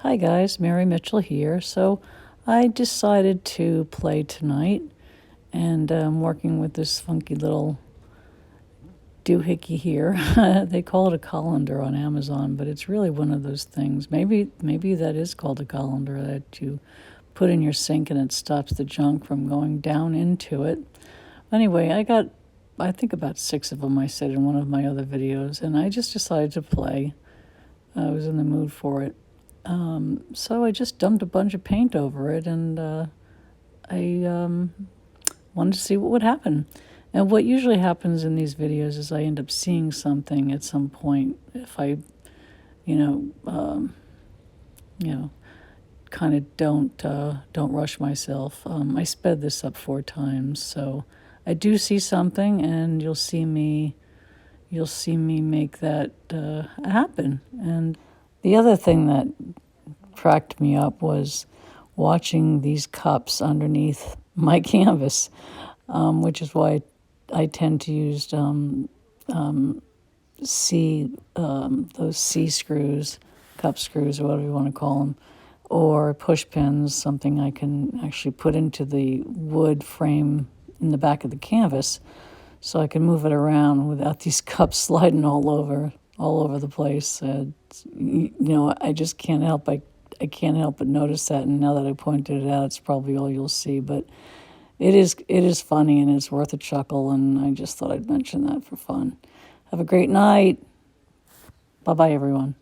Hi guys, Mary Mitchell here. So I decided to play tonight, and I'm working with this funky little doohickey here. They call it a colander on Amazon, but it's really one of those things. Maybe that is called a colander that you put in your sink and it stops the junk from going down into it. Anyway, I think about 6 of them I said in one of my other videos, and I just decided to play. I was in the mood for it. So I just dumped a bunch of paint over it, and I wanted to see what would happen. And what usually happens in these videos is I end up seeing something at some point if I, you know, kind of don't rush myself. I sped this up 4 times, so I do see something, and you'll see me make that happen. And the other thing that cracked me up was watching these cups underneath my canvas, which is why I tend to use those C screws, cup screws, or whatever you want to call them, or push pins, something I can actually put into the wood frame in the back of the canvas, so I can move it around without these cups sliding all over the place. I just can't help. I can't help but notice that, and now that I pointed it out, it's probably all you'll see. But it is funny, and it's worth a chuckle, and I just thought I'd mention that for fun. Have a great night. Bye-bye, everyone.